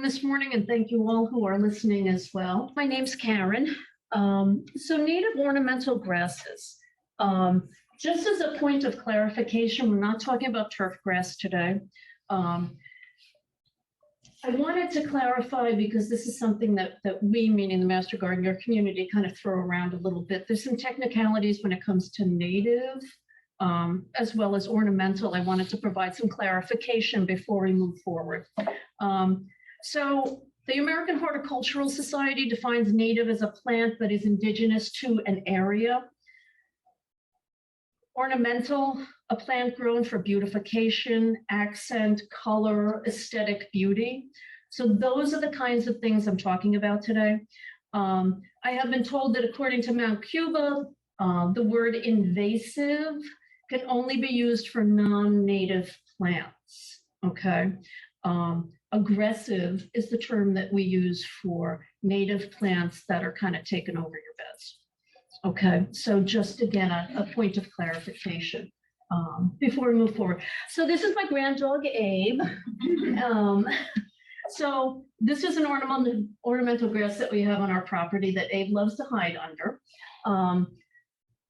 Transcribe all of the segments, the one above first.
this morning, and thank you all who are listening as well. My name's Karen. So native ornamental grasses. Just as a point of clarification, we're not talking about turf grass today. I wanted to clarify because this is something that we, meaning the Master Gardener community, kind of throw around a little bit. There's some technicalities when it comes to native as well as ornamental. I wanted to provide some clarification before we move forward. So the American Horticultural Society defines native as a plant that is indigenous to an area. Ornamental, a plant grown for beautification, accent, color, aesthetic beauty. So those are the kinds of things I'm talking about today. I have been told that according to Mount Cuba, the word invasive can only be used for non-native plants, okay? Aggressive is the term that we use for native plants that are kind of taken over your beds. Okay, so just again, a point of clarification before we move forward. So this is my grand dog, Abe. So this is an ornamental grass that we have on our property that Abe loves to hide under.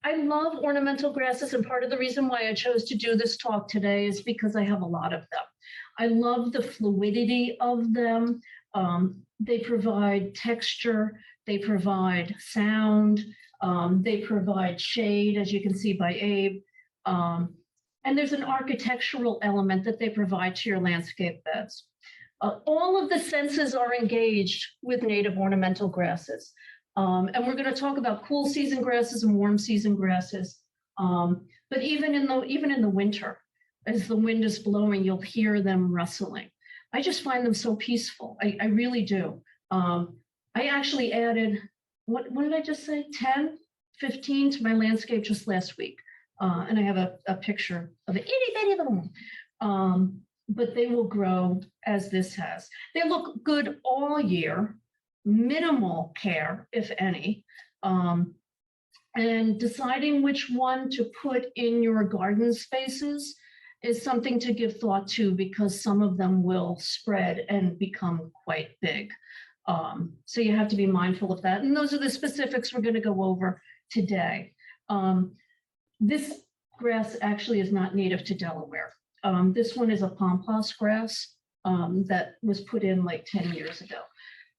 I love ornamental grasses, and part of the reason why I chose to do this talk today is because I have a lot of them. I love the fluidity of them. They provide texture, they provide sound, they provide shade, as you can see by Abe. And there's an architectural element that they provide to your landscape beds. All of the senses are engaged with native ornamental grasses. And we're going to talk about cool season grasses and warm season grasses. But even in the winter, as the wind is blowing, you'll hear them rustling. I just find them so peaceful. I really do. I actually added, what did I just say? 10, 15 to my landscape just last week. And I have a picture of an itty bitty little one. But they will grow as this has. They look good all year, minimal care, if any. And deciding which one to put in your garden spaces is something to give thought to, because some of them will spread and become quite big. So you have to be mindful of that. And those are the specifics we're going to go over today. This grass actually is not native to Delaware. This one is a pampas grass that was put in like 10 years ago.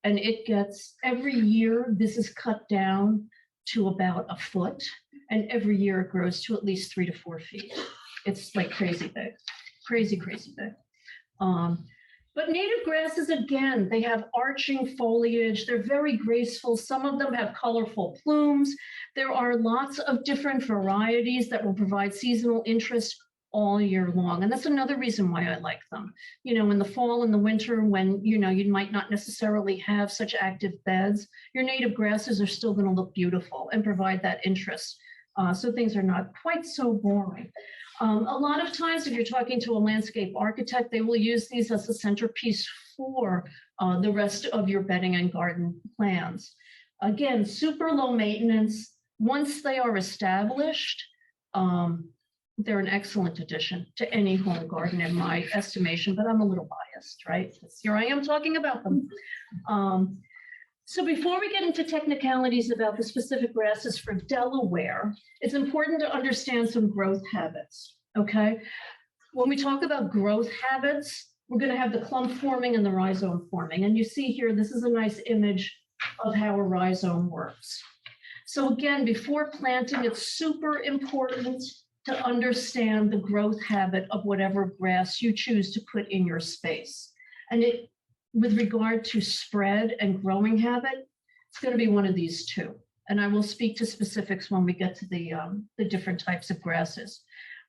And it gets, every year, this is cut down to about a foot. And every year it grows to at least 3 to 4 feet. It's like crazy big, crazy big. But native grasses, again, they have arching foliage. They're very graceful. Some of them have colorful plumes. There are lots of different varieties that will provide seasonal interest all year long. And that's another reason why I like them. You know, in the fall and the winter, when, you know, you might not necessarily have such active beds, your native grasses are still going to look beautiful and provide that interest. So things are not quite so boring. A lot of times, if you're talking to a landscape architect, they will use these as a centerpiece for the rest of your bedding and garden plans. Again, super low maintenance. Once they are established, they're an excellent addition to any home garden in my estimation, but I'm a little biased, right? Because here I am talking about them. So before we get into technicalities about the specific grasses for Delaware, it's important to understand some growth habits, okay? When we talk about growth habits, we're going to have the clump forming and the rhizome forming. And you see here, this is a nice image of how a rhizome works. So again, before planting, it's super important to understand the growth habit of whatever grass you choose to put in your space. And with regard to spread and growing habit, it's going to be one of these two. And I will speak to specifics when we get to the different types of grasses.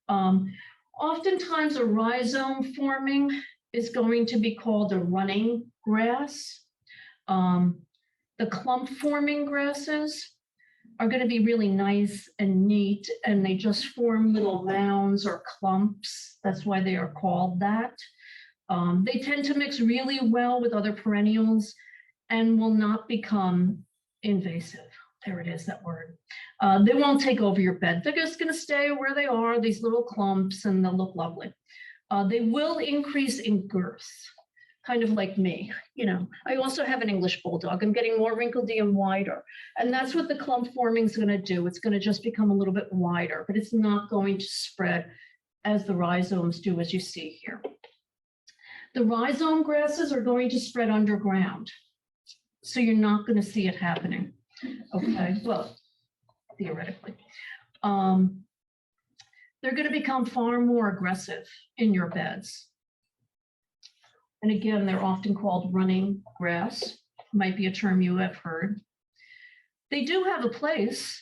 Oftentimes a rhizome forming is going to be called a running grass. The clump forming grasses are going to be really nice and neat, and they just form little mounds or clumps. That's why they are called that. They tend to mix really well with other perennials and will not become invasive. There it is, that word. They won't take over your bed. They're just going to stay where they are, these little clumps, and they'll look lovely. They will increase in girth. kind of like me, you know. I also have an English bulldog. I'm getting more wrinkledy and wider. And that's what the clump forming is going to do. It's going to just become a little bit wider, but it's not going to spread as the rhizomes do, as you see here. The rhizome grasses are going to spread underground. So you're not going to see it happening. Okay, well, theoretically. They're going to become far more aggressive in your beds. And again, they're often called running grass. Might be a term you have heard. They do have a place,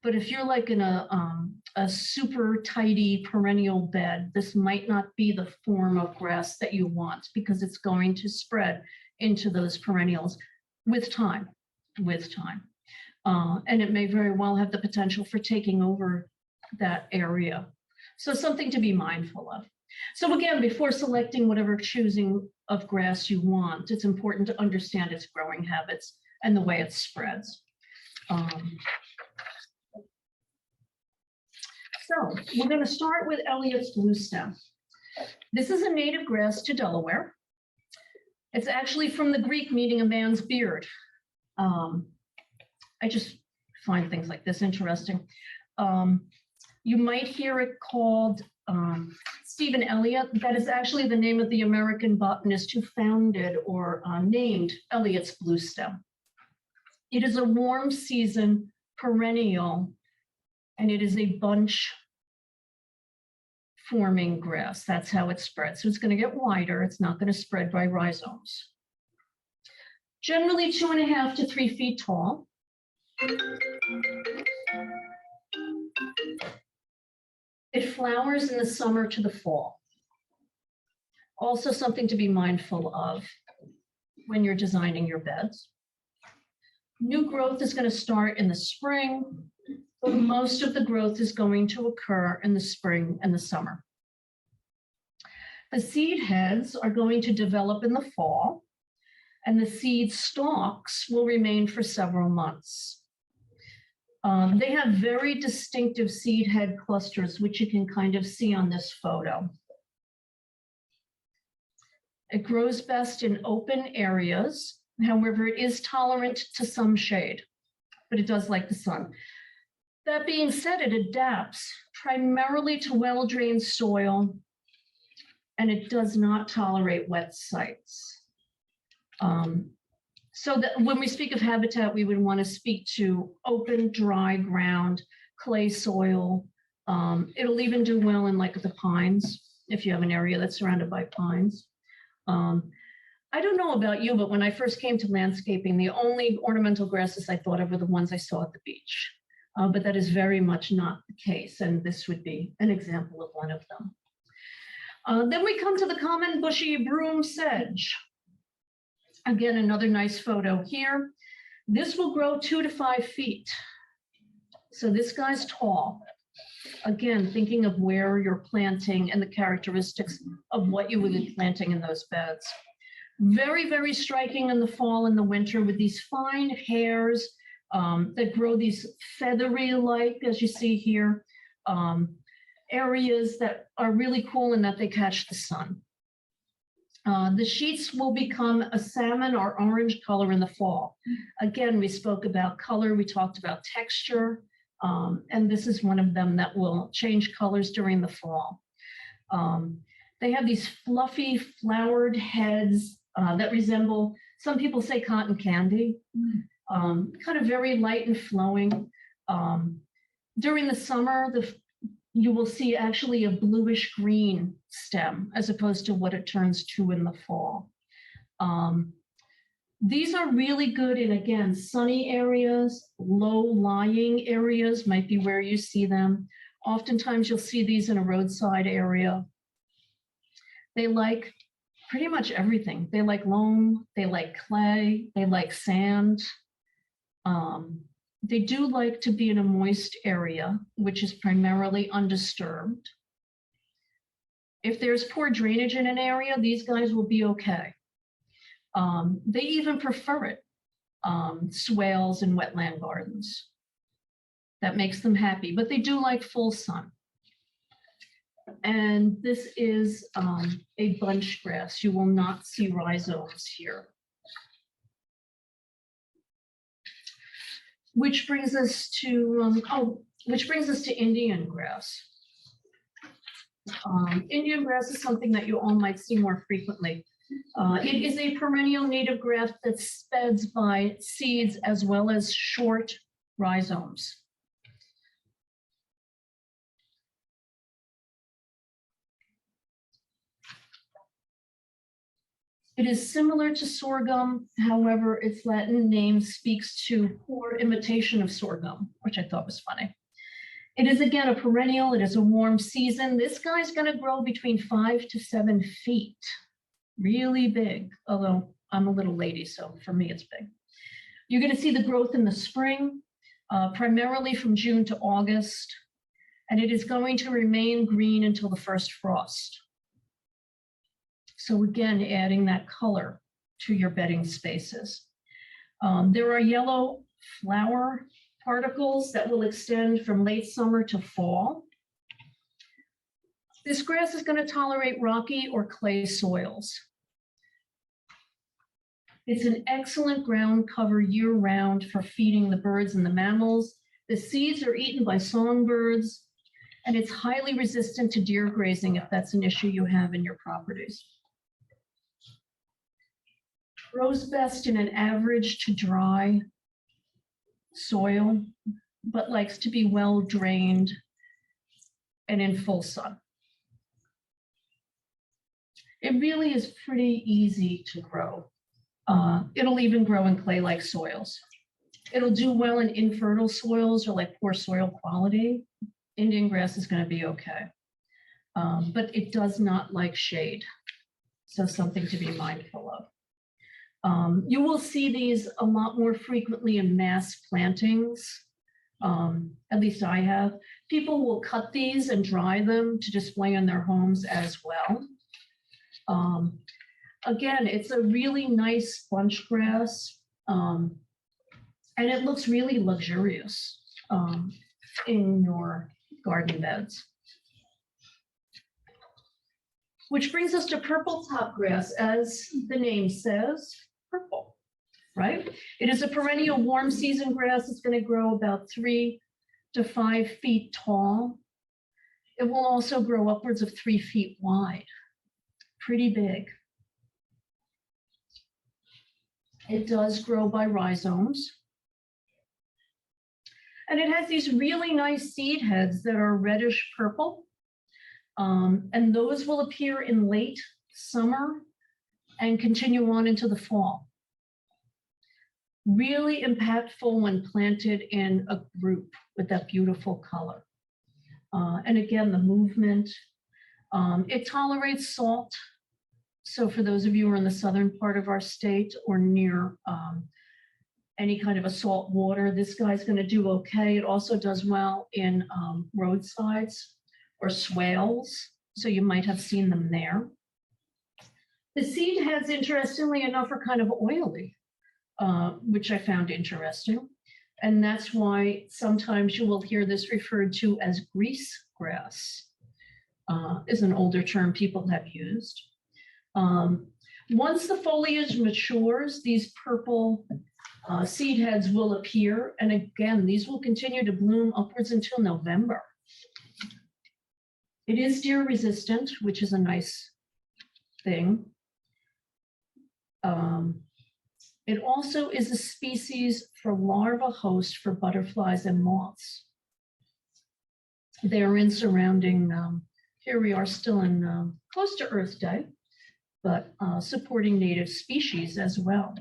but if you're like in a super tidy perennial bed, this might not be the form of grass that you want because it's going to spread into those perennials with time, and it may very well have the potential for taking over that area. So something to be mindful of. So again, before selecting whatever choosing of grass you want, it's important to understand its growing habits and the way it spreads. So we're going to start with Elliott's bluestem. This is a native grass to Delaware. It's actually from the Greek meaning a man's beard. I just find things like this interesting. You might hear it called Stephen Elliott. That is actually the name of the American botanist who founded or named Elliott's bluestem. It is a warm season perennial, and it is a bunch forming grass. That's how it spreads. So it's going to get wider. It's not going to spread by rhizomes. Generally 2.5 to 3 feet tall. It flowers in the summer to the fall. Also something to be mindful of when you're designing your beds. New growth is going to start in the spring, but most of the growth is going to occur in the spring and the summer. The seed heads are going to develop in the fall, and the seed stalks will remain for several months. They have very distinctive seed head clusters, which you can kind of see on this photo. It grows best in open areas. However, it is tolerant to some shade, but it does like the sun. That being said, it adapts primarily to well-drained soil, and it does not tolerate wet sites. So that when we speak of habitat, we would want to speak to open, dry ground, clay soil. It'll even do well in like the pines, if you have an area that's surrounded by pines. I don't know about you, but when I first came to landscaping, the only ornamental grasses I thought of were the ones I saw at the beach. But that is very much not the case, and this would be an example of one of them. Then we come to the common bushy broom sedge. Again, another nice photo here. This will grow 2 to 5 feet. So this guy's tall. Again, thinking of where you're planting and the characteristics of what you would be planting in those beds. Very, very striking in the fall and the winter with these fine hairs that grow these feathery-like, as you see here, areas that are really cool in that they catch the sun. The sheets will become a salmon or orange color in the fall. Again, we spoke about color, we talked about texture, and this is one of them that will change colors during the fall. They have these fluffy flowered heads that resemble, some people say cotton candy, kind of very light and flowing. During the summer, you will see actually a bluish green stem as opposed to what it turns to in the fall. These are really good in, again, sunny areas, low-lying areas might be where you see them. Oftentimes you'll see these in a roadside area. They like pretty much everything. They like loam, they like clay, they like sand. They do like to be in a moist area, which is primarily undisturbed. If there's poor drainage in an area, these guys will be okay. They even prefer it, swales and wetland gardens. That makes them happy, but they do like full sun. And this is a bunch grass. You will not see rhizomes here. Which brings us to Indian grass. Indian grass is something that you all might see more frequently. It is a perennial native grass that's fed by seeds as well as short rhizomes. It is similar to sorghum, however, its Latin name speaks to poor imitation of sorghum, which I thought was funny. It is, again, a perennial. It is a warm season. This guy's going to grow between 5 to 7 feet. Really big, although I'm a little lady, so for me it's big. You're going to see the growth in the spring, primarily from June to August, and it is going to remain green until the first frost. So again, adding that color to your bedding spaces. There are yellow flower particles that will extend from late summer to fall. This grass is going to tolerate rocky or clay soils. It's an excellent ground cover year-round for feeding the birds and the mammals. The seeds are eaten by songbirds, and it's highly resistant to deer grazing if that's an issue you have in your properties. Grows best in an average to dry soil, but likes to be well drained and in full sun. It really is pretty easy to grow. It'll even grow in clay-like soils. It'll do well in infertile soils or like poor soil quality. Indian grass is going to be okay, but it does not like shade, so something to be mindful of. You will see these a lot more frequently in mass plantings. At least I have. People will cut these and dry them to display in their homes as well. Again, it's a really nice bunch grass, and it looks really luxurious in your garden beds. Which brings us to purpletop grass. As the name says, purple, right? It is a perennial warm season grass. It's going to grow about 3 to 5 feet tall. It will also grow upwards of 3 feet wide. Pretty big. It does grow by rhizomes. And it has these really nice seed heads that are reddish purple. And those will appear in late summer and continue on into the fall. Really impactful when planted in a group with that beautiful color. And again, the movement. It tolerates salt. So for those of you who are in the southern part of our state or near any kind of a salt water, this guy's going to do okay. It also does well in roadsides or swales, so you might have seen them there. The seed heads, interestingly enough, are kind of oily, which I found interesting. And that's why sometimes you will hear this referred to as grease grass, is an older term people have used. Once the foliage matures, these purple seed heads will appear. And again, these will continue to bloom upwards until November. It is deer resistant, which is a nice thing. It also is a species for larva host for butterflies and moths. They are in surrounding, here we are still in close to Earth Day, but supporting native species as well.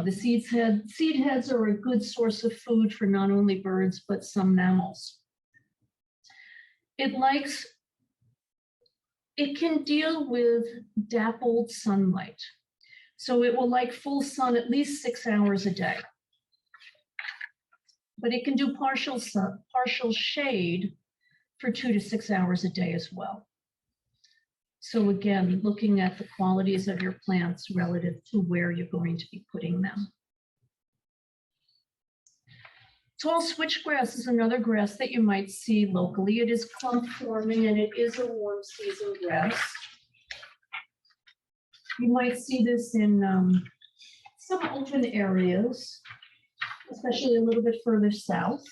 The seed heads are a good source of food for not only birds, but some mammals. It can deal with dappled sunlight. So it will like full sun at least 6 hours a day. But it can do partial shade for 2 to 6 hours a day as well. So again, looking at the qualities of your plants relative to where you're going to be putting them. Tall switchgrass is another grass that you might see locally. It is clump forming and it is a warm season grass. You might see this in some open areas, especially a little bit further south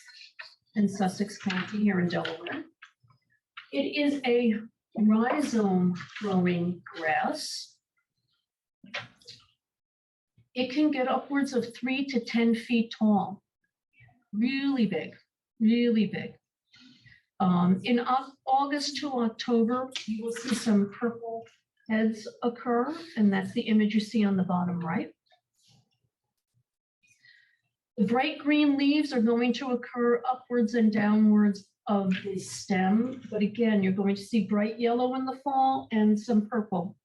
in Sussex County here in Delaware. It is a rhizome growing grass. It can get upwards of 3 to 10 feet tall. Really big, really big. In August to October, you will see some purple heads occur, and that's the image you see on the bottom right. The bright green leaves are going to occur upwards and downwards of the stem, but again, you're going to see bright yellow in the fall and some purple,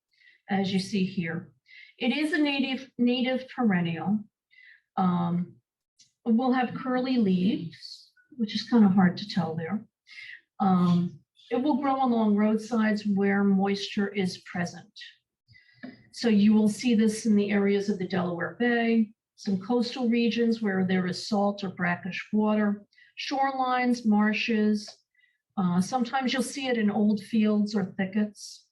as you see here. It is a native perennial. We'll have curly leaves, which is kind of hard to tell there. It will grow along roadsides where moisture is present. So you will see this in the areas of the Delaware Bay, some coastal regions where there is salt or brackish water, shorelines, marshes. Sometimes you'll see it in old fields or thickets.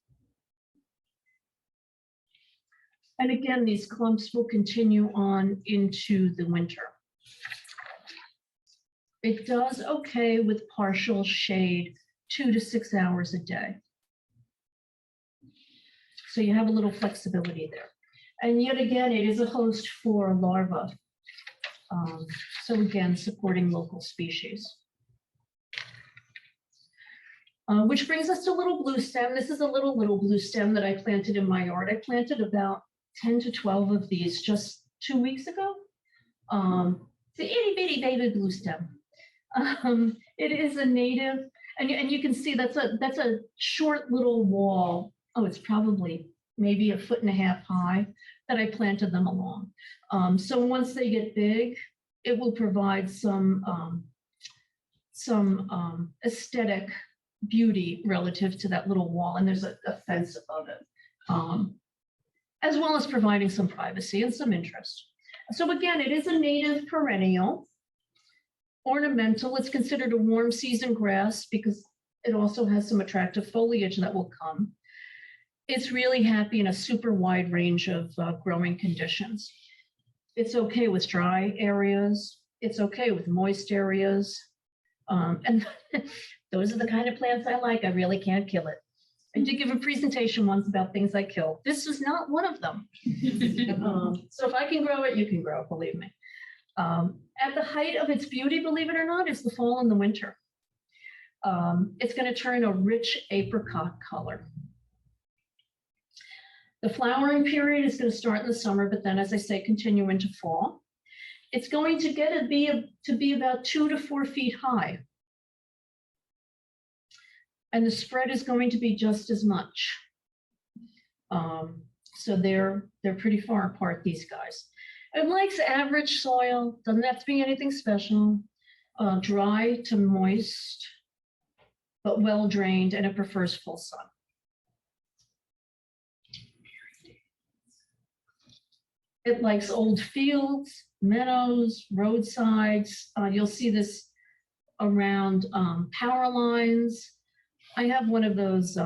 And again, these clumps will continue on into the winter. It does okay with partial shade 2 to 6 hours a day. So you have a little flexibility there. And yet again, it is a host for larvae. So again, supporting local species. Which brings us to little blue stem. This is a little blue stem that I planted in my yard. I planted about 10 to 12 of these just 2 weeks ago. It's an itty bitty baby blue stem. It is a native, and you can see that's a short little wall. Oh, it's probably maybe 1.5 feet high that I planted them along. So once they get big, it will provide some aesthetic beauty relative to that little wall, and there's a fence above it, as well as providing some privacy and some interest. So again, it is a native perennial. Ornamental, it's considered a warm season grass because it also has some attractive foliage that will come. It's really happy in a super wide range of growing conditions. It's okay with dry areas. It's okay with moist areas. And those are the kind of plants I like. I really can't kill it. I did give a presentation once about things I kill. This is not one of them. So if I can grow it, you can grow it, believe me. At the height of its beauty, believe it or not, is the fall and the winter. It's going to turn a rich apricot color. The flowering period is going to start in the summer, but then, as I say, continue into fall. It's going to get to be about 2 to 4 feet high. And the spread is going to be just as much. So they're pretty far apart, these guys. It likes average soil, doesn't have to be anything special, dry to moist, but well drained, and it prefers full sun. It likes old fields, meadows, roadsides. You'll see this around power lines. I have one of those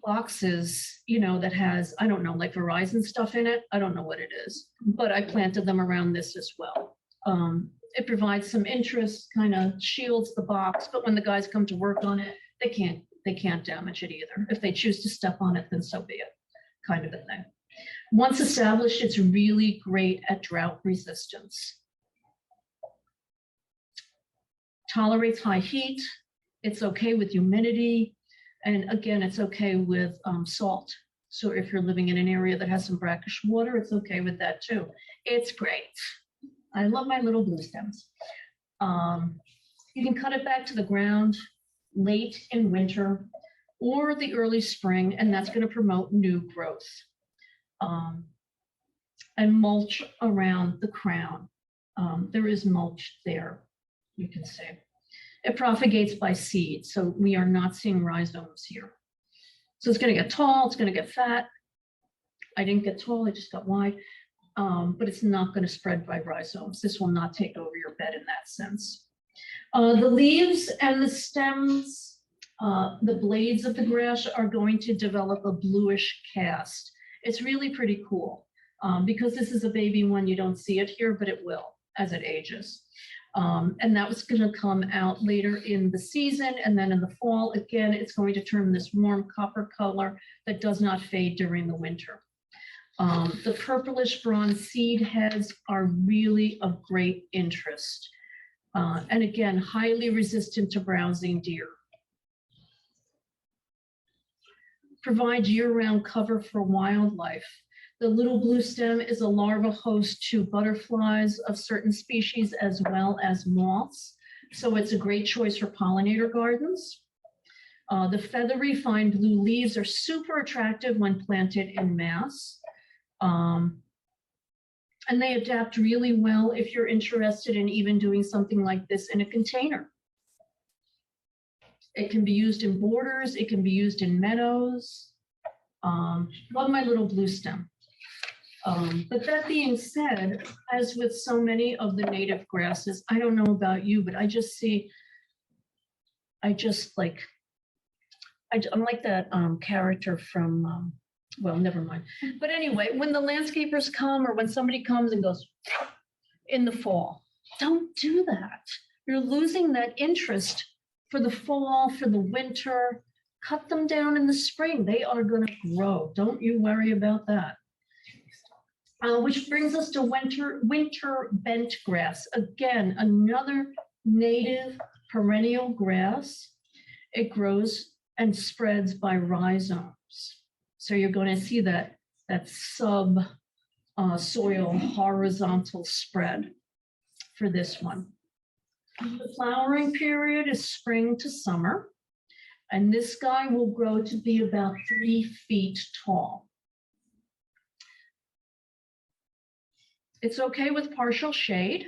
boxes, that has, I don't know, like Verizon stuff in it. I don't know what it is, but I planted them around this as well. It provides some interest, kind of shields the box, but when the guys come to work on it, they can't damage it either. If they choose to step on it, then so be it, kind of a thing. Once established, it's really great at drought resistance. Tolerates high heat. It's okay with humidity. And again, it's okay with salt. So if you're living in an area that has some brackish water, it's okay with that too. It's great. I love my little blue stems. You can cut it back to the ground late in winter or the early spring, and that's going to promote new growth. And mulch around the crown. There is mulch there, you can see. It propagates by seed, so we are not seeing rhizomes here. So it's going to get tall, it's going to get fat. I didn't get tall, I just got wide. but it's not going to spread by rhizomes. This will not take over your bed in that sense. The leaves and the stems, the blades of the grass are going to develop a bluish cast. It's really pretty cool. Because this is a baby one, you don't see it here, but it will as it ages. And that was going to come out later in the season, and then in the fall, again, it's going to turn this warm copper color that does not fade during the winter. The purplish bronze seed heads are really of great interest. And again, highly resistant to browsing deer. Provide year-round cover for wildlife. The little blue stem is a larva host to butterflies of certain species as well as moths. So it's a great choice for pollinator gardens. The feathery fine blue leaves are super attractive when planted in mass. And they adapt really well if you're interested in even doing something like this in a container. It can be used in borders, it can be used in meadows. Love my little blue stem. But that being said, as with so many of the native grasses, I don't know about you, but I'm like that character from, well, never mind. But anyway, when the landscapers come or when somebody comes and goes in the fall, don't do that. You're losing that interest for the fall, for the winter. Cut them down in the spring. They are going to grow. Don't you worry about that. Which brings us to winter bent grass. Again, another native perennial grass. It grows and spreads by rhizomes. So you're going to see that subsoil horizontal spread for this one. The flowering period is spring to summer, and this guy will grow to be about 3 feet tall. It's okay with partial shade.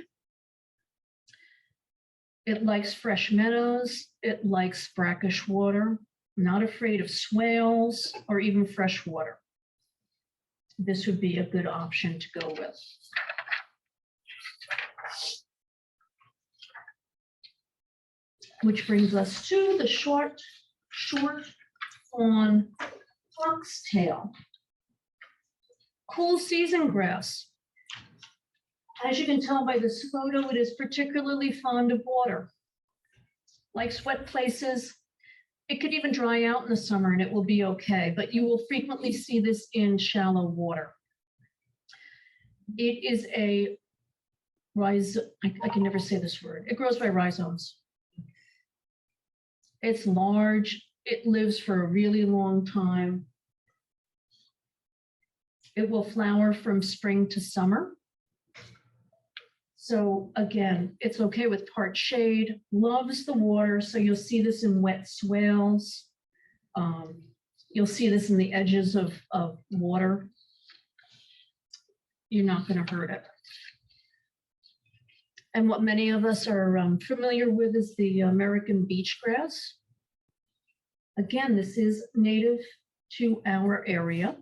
It likes fresh meadows. It likes brackish water. Not afraid of swales or even fresh water. This would be a good option to go with. Which brings us to the short fawn foxtail. Cool season grass. As you can tell by this photo, it is particularly fond of water. Likes wet places. It could even dry out in the summer and it will be okay, but you will frequently see this in shallow water. It is a I can never say this word. It grows by rhizomes. It's large. It lives for a really long time. It will flower from spring to summer. So again, it's okay with part shade, loves the water. So you'll see this in wet swales. You'll see this in the edges of water. You're not going to hurt it. And what many of us are familiar with is the American beach grass. Again, this is native to our area.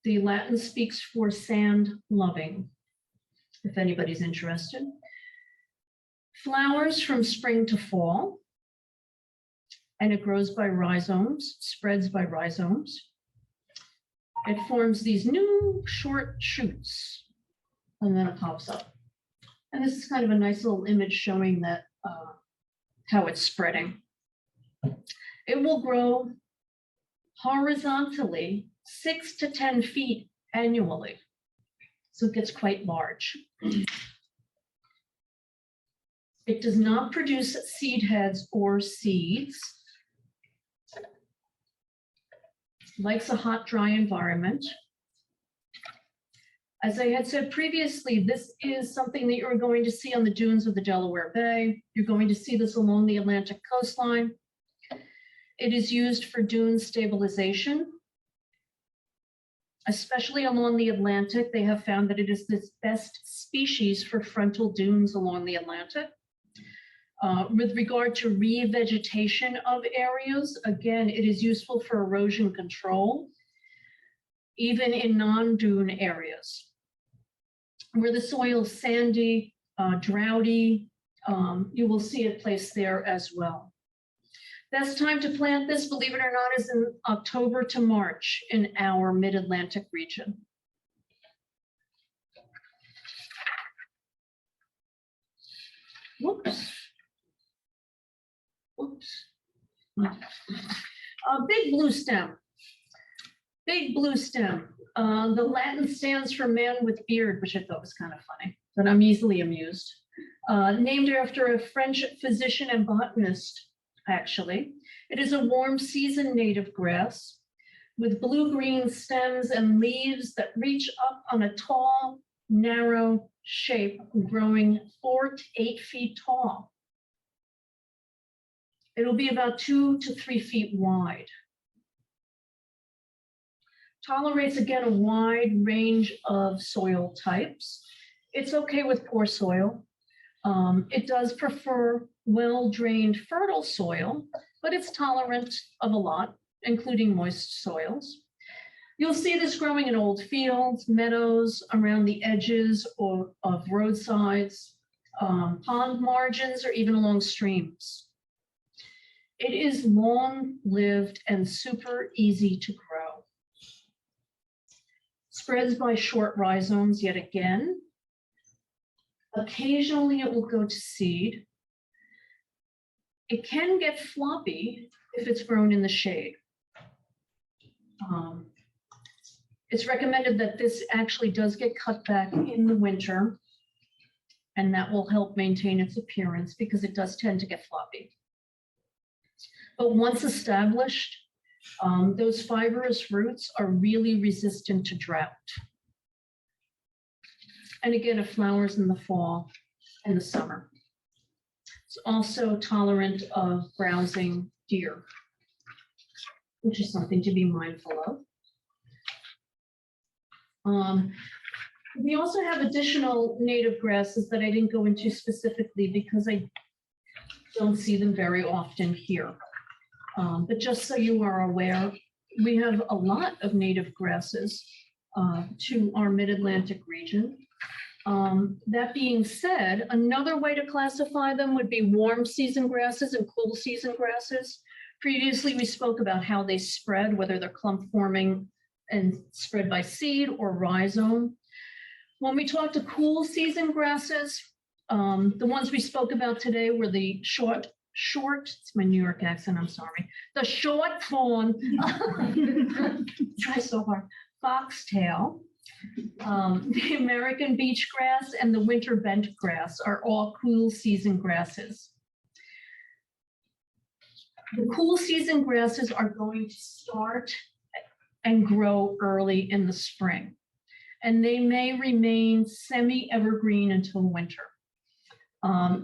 The Latin speaks for sand loving, if anybody's interested. Flowers from spring to fall, and it grows by rhizomes, spreads by rhizomes. It forms these new short shoots, and then it pops up. And this is kind of a nice little image showing that how it's spreading. It will grow horizontally 6 to 10 feet annually. So it gets quite large. It does not produce seed heads or seeds. Likes a hot, dry environment. As I had said previously, this is something that you're going to see on the dunes of the Delaware Bay. You're going to see this along the Atlantic coastline. It is used for dune stabilization. Especially along the Atlantic, they have found that it is the best species for frontal dunes along the Atlantic. With regard to revegetation of areas, again, it is useful for erosion control. even in non-dune areas. Where the soil is sandy, droughty, you will see it placed there as well. Best time to plant this, believe it or not, is in October to March in our mid-Atlantic region. Whoops. Whoops. Big blue stem. Big blue stem. The Latin stands for man with beard, which I thought was kind of funny, but I'm easily amused. Named after a French physician and botanist, actually. It is a warm season native grass with blue-green stems and leaves that reach up on a tall, narrow shape, growing 4 to 8 feet tall. It'll be about 2 to 3 feet wide. Tolerates, again, a wide range of soil types. It's okay with poor soil. It does prefer well-drained, fertile soil, but it's tolerant of a lot, including moist soils. You'll see this growing in old fields, meadows, around the edges of roadsides, pond margins, or even along streams. It is long-lived and super easy to grow. Spreads by short rhizomes yet again. Occasionally it will go to seed. It can get floppy if it's grown in the shade. It's recommended that this actually does get cut back in the winter, and that will help maintain its appearance because it does tend to get floppy. But once established, those fibrous roots are really resistant to drought. And again, it flowers in the fall and the summer. It's also tolerant of browsing deer, which is something to be mindful of. We also have additional native grasses that I didn't go into specifically because I don't see them very often here. But just so you are aware, we have a lot of native grasses to our mid-Atlantic region. That being said, another way to classify them would be warm season grasses and cool season grasses. Previously, we spoke about how they spread, whether they're clump forming and spread by seed or rhizome. When we talk to cool season grasses, the ones we spoke about today were the short, it's my New York accent, I'm sorry. The short fawn, try so hard, foxtail, the American beach grass and the winter bent grass are all cool season grasses. The cool season grasses are going to start and grow early in the spring, and they may remain semi-evergreen until winter.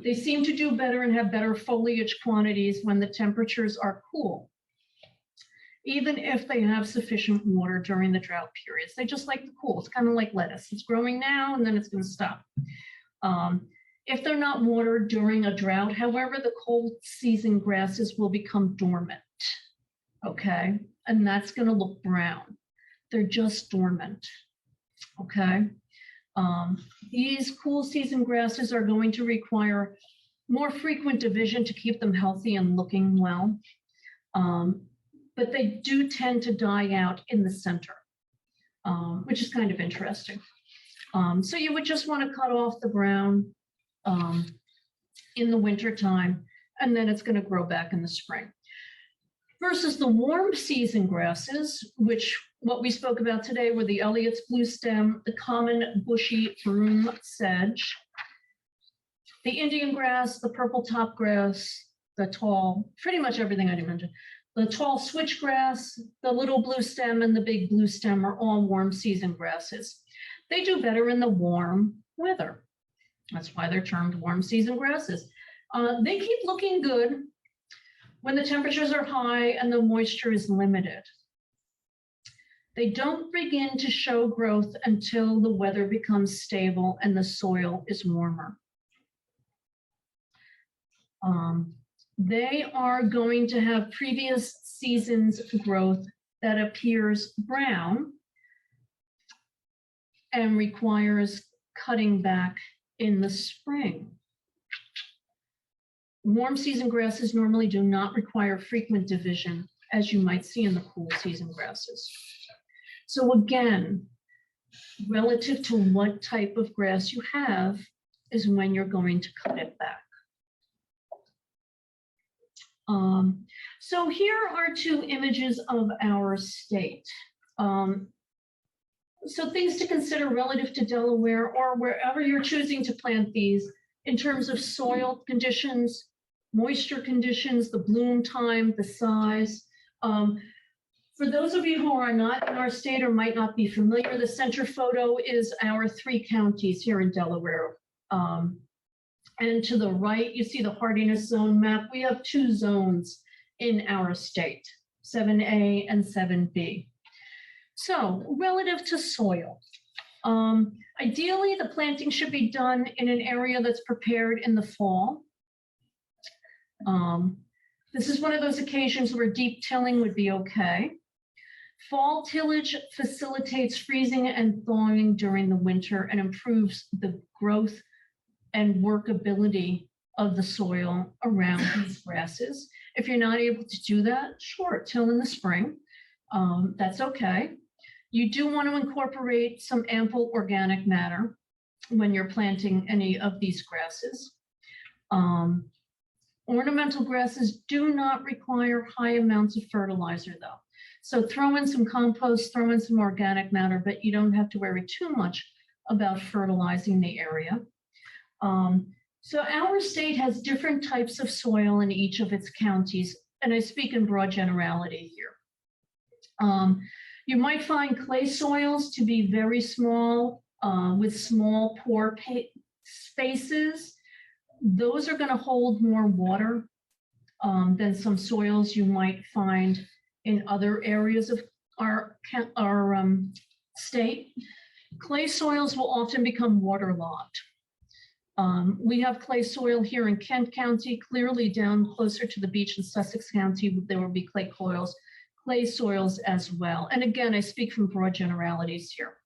They seem to do better and have better foliage quantities when the temperatures are cool, even if they have sufficient water during the drought periods. They just like the cool. It's kind of like lettuce. It's growing now and then it's going to stop. If they're not watered during a drought, however, the cold season grasses will become dormant, okay? And that's going to look brown. They're just dormant, okay? These cool season grasses are going to require more frequent division to keep them healthy and looking well. But they do tend to die out in the center, which is kind of interesting. So you would just want to cut off the brown in the winter time, and then it's going to grow back in the spring. Versus the warm season grasses, which what we spoke about today were the Elliott's blue stem, the common bushy broom sedge, the Indian grass, the purpletop grass, the tall, pretty much everything I mentioned. The tall switchgrass, the little blue stem, and the big blue stem are all warm season grasses. They do better in the warm weather. That's why they're termed warm season grasses. They keep looking good when the temperatures are high and the moisture is limited. They don't begin to show growth until the weather becomes stable and the soil is warmer. They are going to have previous season's growth that appears brown and requires cutting back in the spring. Warm season grasses normally do not require frequent division, as you might see in the cool season grasses. So again, relative to what type of grass you have is when you're going to cut it back. So here are two images of our state. So things to consider relative to Delaware or wherever you're choosing to plant these in terms of soil conditions, moisture conditions, the bloom time, the size. For those of you who are not in our state or might not be familiar, the center photo is our 3 counties here in Delaware. And to the right, you see the hardiness zone map. We have 2 zones in our state, 7A and 7B. So relative to soil, ideally the planting should be done in an area that's prepared in the fall. This is one of those occasions where deep tilling would be okay. Fall tillage facilitates freezing and thawing during the winter and improves the growth and workability of the soil around these grasses. If you're not able to do that, sure, till in the spring. That's okay. You do want to incorporate some ample organic matter when you're planting any of these grasses. Ornamental grasses do not require high amounts of fertilizer though. So throw in some compost, throw in some organic matter, but you don't have to worry too much about fertilizing the area. So our state has different types of soil in each of its counties, and I speak in broad generality here. You might find clay soils to be very small with small pore spaces. Those are going to hold more water than some soils you might find in other areas of our state. Clay soils will often become waterlogged. We have clay soil here in Kent County, clearly down closer to the beach in Sussex County, there will be clay soils as well. And again, I speak from broad generalities here.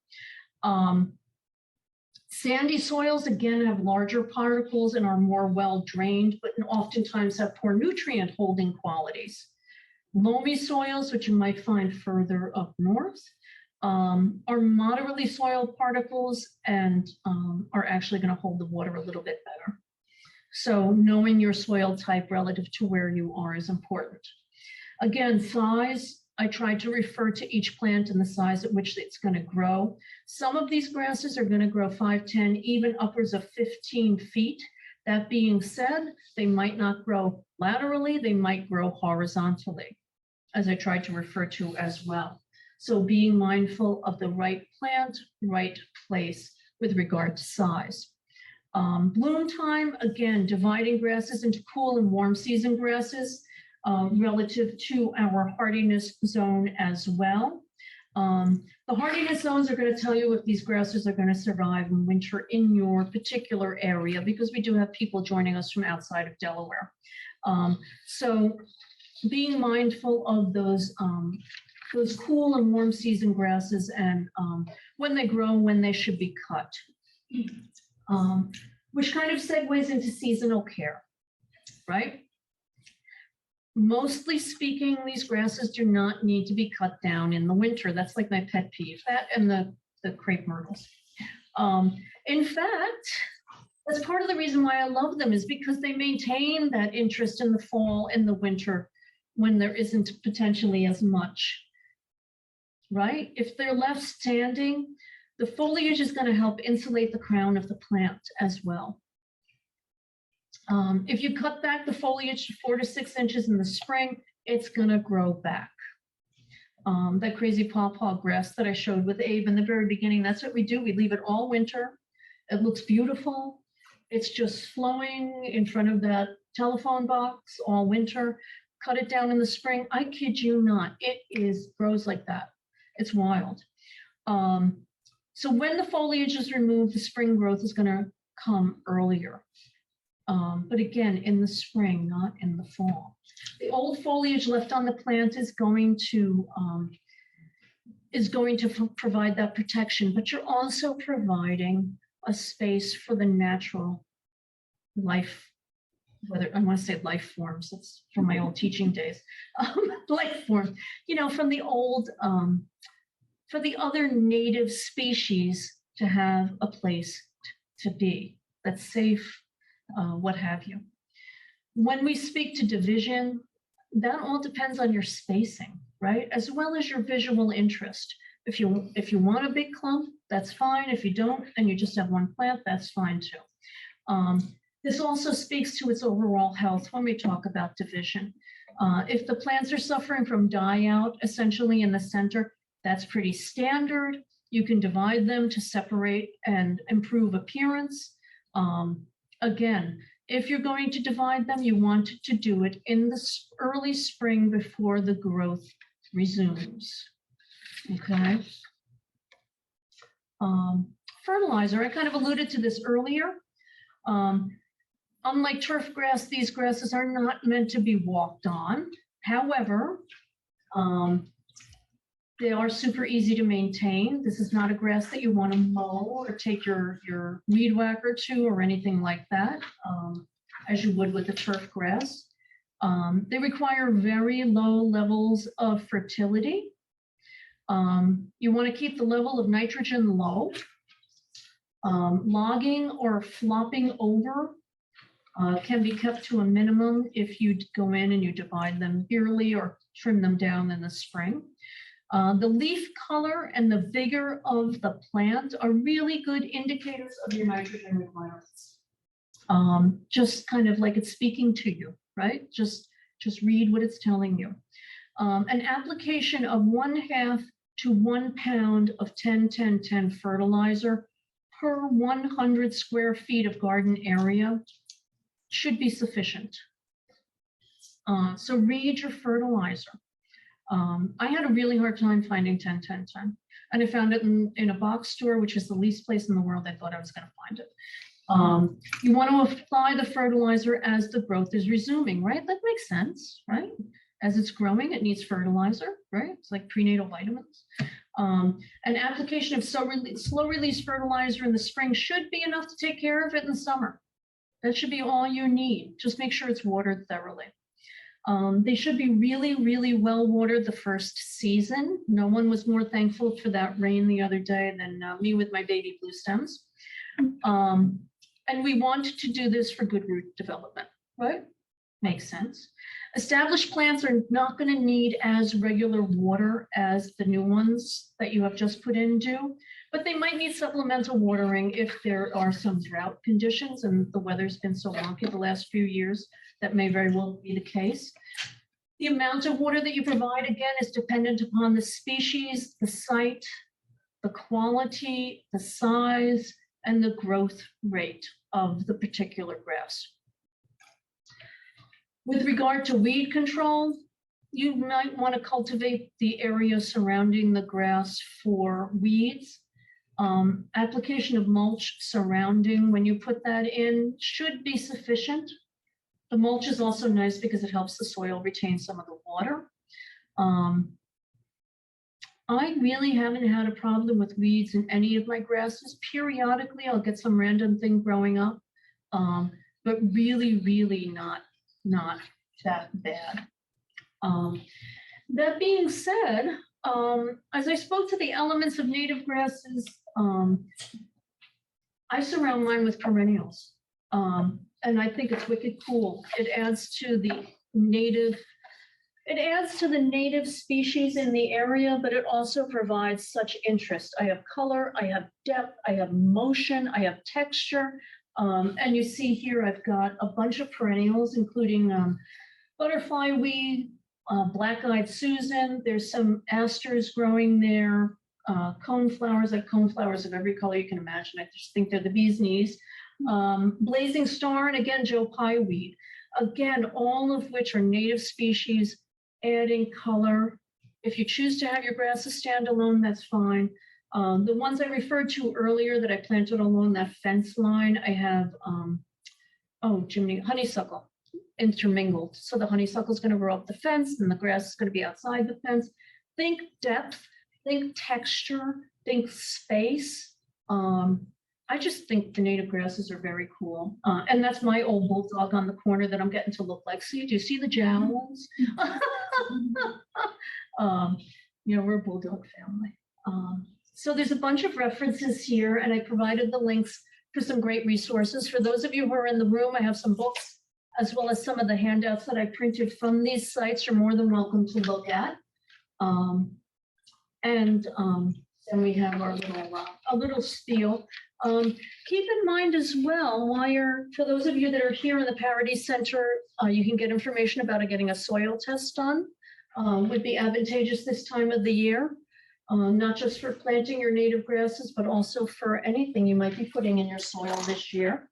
Sandy soils, again, have larger particles and are more well-drained, but oftentimes have poor nutrient holding qualities. Loamy soils, which you might find further up north, are moderately soiled particles and are actually going to hold the water a little bit better. So knowing your soil type relative to where you are is important. Again, size, I try to refer to each plant and the size at which it's going to grow. Some of these grasses are going to grow 5, 10, even upwards of 15 feet. That being said, they might not grow laterally, they might grow horizontally, as I tried to refer to as well. So being mindful of the right plant, right place with regard to size. Bloom time, again, dividing grasses into cool and warm season grasses relative to our hardiness zone as well. The hardiness zones are going to tell you if these grasses are going to survive in winter in your particular area, because we do have people joining us from outside of Delaware. So being mindful of those cool and warm season grasses and when they grow, when they should be cut, which kind of segues into seasonal care, right? Mostly speaking, these grasses do not need to be cut down in the winter. That's like my pet peeve, that and the crepe myrtles. In fact, that's part of the reason why I love them, is because they maintain that interest in the fall and the winter when there isn't potentially as much, right? If they're left standing, the foliage is going to help insulate the crown of the plant as well. If you cut back the foliage to 4 to 6 inches in the spring, it's going to grow back. That crazy pawpaw grass that I showed with Abe in the very beginning, that's what we do. We leave it all winter. It looks beautiful. It's just flowing in front of that telephone box all winter. Cut it down in the spring. I kid you not, it grows like that. It's wild. So when the foliage is removed, the spring growth is going to come earlier. But again, in the spring, not in the fall. The old foliage left on the plant is going to is going to provide that protection, but you're also providing a space for the natural life, whether I want to say life forms, that's from my old teaching days, life forms, from the old, for the other native species to have a place to be that's safe, what have you. When we speak to division, that all depends on your spacing, right? As well as your visual interest. If you want a big clump, that's fine. If you don't, and you just have one plant, that's fine too. This also speaks to its overall health when we talk about division. If the plants are suffering from die out, essentially in the center, that's pretty standard. You can divide them to separate and improve appearance. Again, if you're going to divide them, you want to do it in the early spring before the growth resumes. Okay. Fertilizer, I kind of alluded to this earlier. Unlike turf grass, these grasses are not meant to be walked on. However, they are super easy to maintain. This is not a grass that you want to mow or take your weed whacker to or anything like that, as you would with the turf grass. They require very low levels of fertility. You want to keep the level of nitrogen low. Logging or flopping over can be kept to a minimum if you go in and you divide them yearly or trim them down in the spring. The leaf color and the vigor of the plant are really good indicators of your nitrogen requirements. Just kind of like it's speaking to you, right? Just read what it's telling you. An application of 1/2 to 1 pound of 10-10-10 fertilizer per 100 square feet of garden area should be sufficient. So read your fertilizer. I had a really hard time finding 10-10-10, and I found it in a box store, which is the least place in the world I thought I was going to find it. You want to apply the fertilizer as the growth is resuming, right? That makes sense, right? As it's growing, it needs fertilizer, right? It's like prenatal vitamins. An application of slow release fertilizer in the spring should be enough to take care of it in the summer. That should be all you need. Just make sure it's watered thoroughly. They should be really, really well watered the first season. No one was more thankful for that rain the other day than me with my baby blue stems. And we want to do this for good root development, right? Makes sense. Established plants are not going to need as regular water as the new ones that you have just put in do, but they might need supplemental watering if there are some drought conditions, and the weather's been so wonky the last few years, that may very well be the case. The amount of water that you provide, again, is dependent upon the species, the site, the quality, the size, and the growth rate of the particular grass. With regard to weed control, you might want to cultivate the area surrounding the grass for weeds. Application of mulch surrounding, when you put that in, should be sufficient. The mulch is also nice because it helps the soil retain some of the water. I really haven't had a problem with weeds in any of my grasses. Periodically, I'll get some random thing growing up, but really, really not that bad. That being said, as I spoke to the elements of native grasses, I surround mine with perennials, and I think it's wicked cool. It adds to the native species in the area, but it also provides such interest. I have color, I have depth, I have motion, I have texture. And you see here, I've got a bunch of perennials, including butterfly weed, black-eyed Susan. There's some asters growing there, coneflowers. I have coneflowers of every color you can imagine. I just think they're the bee's knees. Blazing star, and again, Joe Pye weed. Again, all of which are native species, adding color. If you choose to have your grasses stand alone, that's fine. The ones I referred to earlier that I planted along that fence line, I have, honeysuckle intermingled. So the honeysuckle is going to grow up the fence and the grass is going to be outside the fence. Think depth. think texture, think space. I just think the native grasses are very cool. And that's my old bulldog on the corner that I'm getting to look like. See, do you see the jowls? We're a bulldog family. So there's a bunch of references here, and I provided the links for some great resources. For those of you who are in the room, I have some books as well as some of the handouts that I printed from these sites. You're more than welcome to look at. Then we have our little spiel. Keep in mind as well, for those of you that are here in the Parity Center, you can get information about getting a soil test done. Would be advantageous this time of the year, not just for planting your native grasses, but also for anything you might be putting in your soil this year.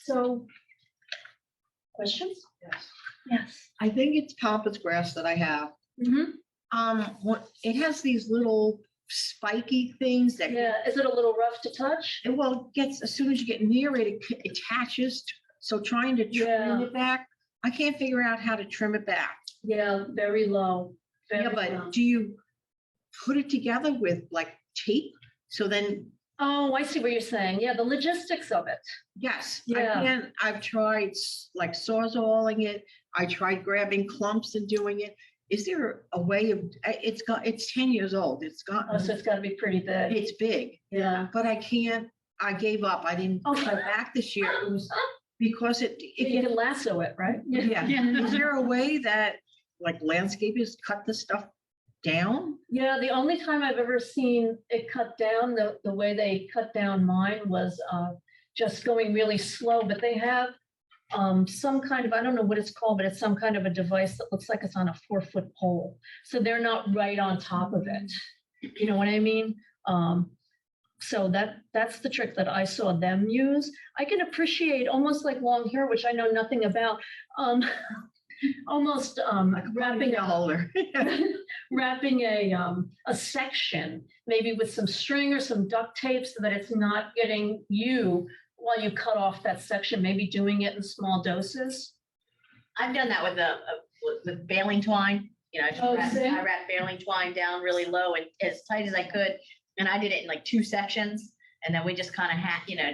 So, questions? Yes. Yes. I think it's pampas grass that I have. Mm-hmm. It has these little spiky things that Is it a little rough to touch? it gets, as soon as you get near it, it attaches. So trying to trim it back, I can't figure out how to trim it back. Yeah, very low. But do you put it together with like tape? So then. Oh, I see what you're saying. Yeah, the logistics of it. Yes. Yeah. I've tried like sawzalling it. I tried grabbing clumps and doing it. Is there a way of, it's 10 years old. So it's got to be pretty big. It's big. Yeah. But I gave up. I didn't go back this year. It was because you can lasso it, right? Yeah. Is there a way that like landscapers cut the stuff down? Yeah, the only time I've ever seen it cut down, the way they cut down mine was just going really slow, but they have some kind of, I don't know what it's called, but it's some kind of a device that looks like it's on a 4-foot pole. So they're not right on top of it. You know what I mean? So that's the trick that I saw them use. I can appreciate almost like long hair, which I know nothing about. Almost wrapping a section, maybe with some string or some duct tape, so that it's not getting you while you cut off that section. Maybe doing it in small doses. I've done that with baling twine. I wrapped baling twine down really low and as tight as I could, and I did it in like 2 sections, and then we just kind of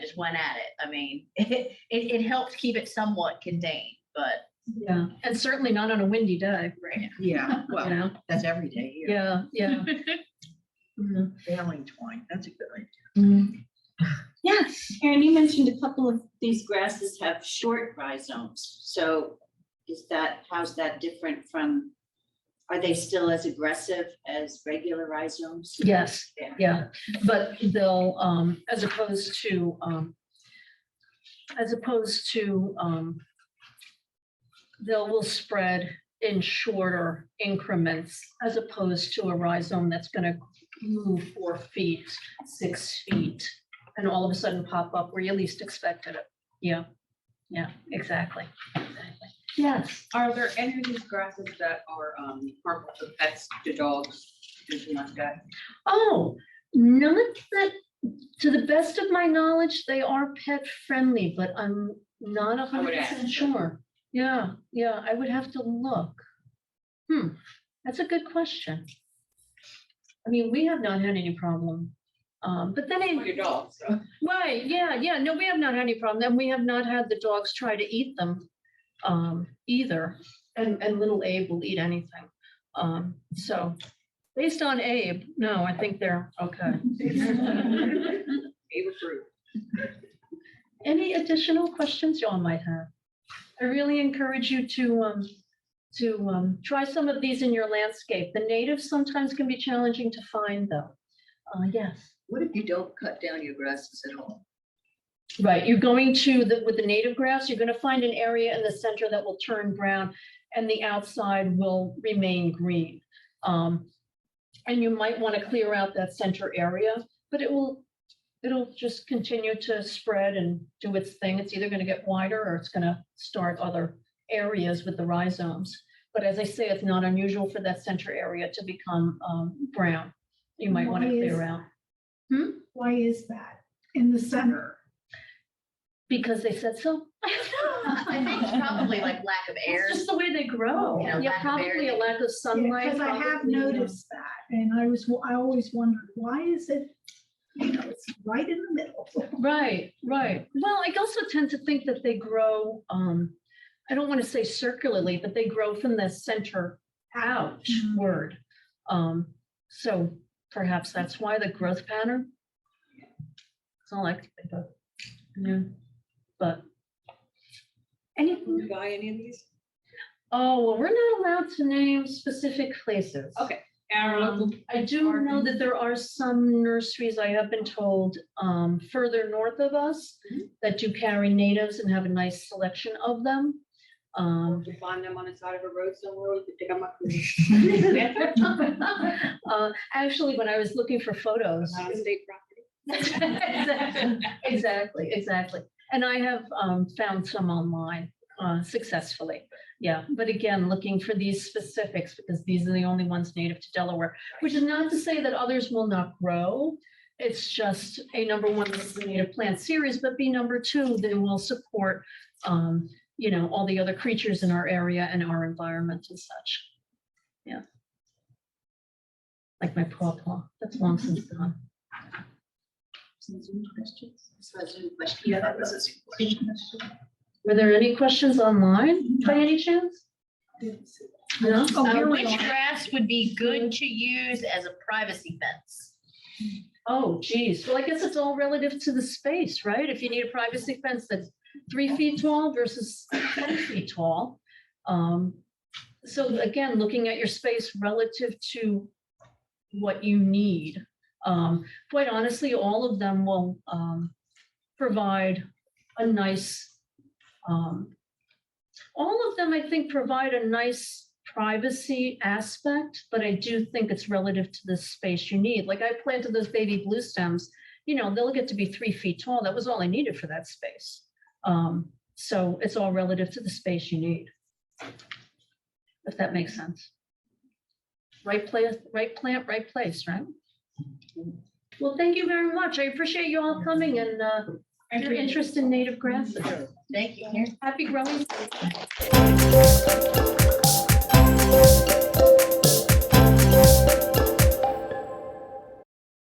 just went at it. I mean, it helped keep it somewhat contained, but. Yeah, and certainly not on a windy day. Right. Yeah, well, that's every day here. Yeah. Baling twine, that's a good idea. Mm-hmm. Yes, Karen, you mentioned a couple of these grasses have short rhizomes. So how's that different from, are they still as aggressive as regular rhizomes? Yes, yeah, but they'll, as opposed to will spread in shorter increments, as opposed to a rhizome that's going to move 4 feet, 6 feet, and all of a sudden pop up where you least expected it. Yeah, exactly. Yes. Are there any of these grasses that are harmful to pets, to dogs, anything like that? Oh, not that, to the best of my knowledge, they are pet friendly, but I'm not 100% sure. Yeah, I would have to look. That's a good question. I mean, we have not had any problem. But then For your dogs. So. right, yeah, no, we have not had any problem, and we have not had the dogs try to eat them either. And little Abe will eat anything. So based on Abe, no, I think they're okay. Abe approved. Any additional questions y'all might have? I really encourage you to try some of these in your landscape. The natives sometimes can be challenging to find, though. Yes. What if you don't cut down your grasses at all? Right, you're going to, with the native grass, you're going to find an area in the center that will turn brown and the outside will remain green. And you might want to clear out that center area, but it'll just continue to spread and do its thing. It's either going to get wider or it's going to start other areas with the rhizomes. But as I say, it's not unusual for that center area to become brown. You might want to clear out. Why is that in the center? Because they said so. I think it's probably like lack of air. It's just the way they grow. You know, Yeah, lack of air. probably a lack of sunlight. Because I have probably, noticed that, and I always wondered, why is it, it's right in the middle. Right, right. Well, I also tend to think that they grow, I don't want to say circularly, but they grow from the center outward. So perhaps that's why the growth pattern. It's not like, yeah, but. Can you buy any of these? Oh, well, we're not allowed to name specific places. Okay. Our local I do know that there are some nurseries, I have been told, further north of us that do carry natives and have a nice selection of them. to find them on the side of a road somewhere, we could pick them up. Actually, when I was looking for photos. Not on state property. Exactly. And I have found some online successfully. Yeah, but again, looking for these specifics because these are the only ones native to Delaware, which is not to say that others will not grow. It's just a number one, this is a native plant series, but B number two, they will support, you know, all the other creatures in our area and our environment and such. Yeah. Like my pawpaw, that's long since gone. Yeah, that was a Zoom question. Were there any questions online by any chance? No? Oh, here we Which are. grass would be good to use as a privacy fence? Oh, geez. Well, I guess it's all relative to the space, right? If you need a privacy fence that's 3 feet tall versus 10 feet tall. So again, looking at your space relative to what you need. Quite honestly, all of them will provide a nice, all of them, I think, provide a nice privacy aspect, but I do think it's relative to the space you need. Like I planted those baby blue stems, you know, they'll get to be 3 feet tall. That was all I needed for that space. So it's all relative to the space you need, if that makes sense. Right place, right plant, right place, right? Well, thank you very much. I appreciate you all coming and your interest in native grasses. Thank you. Happy growing.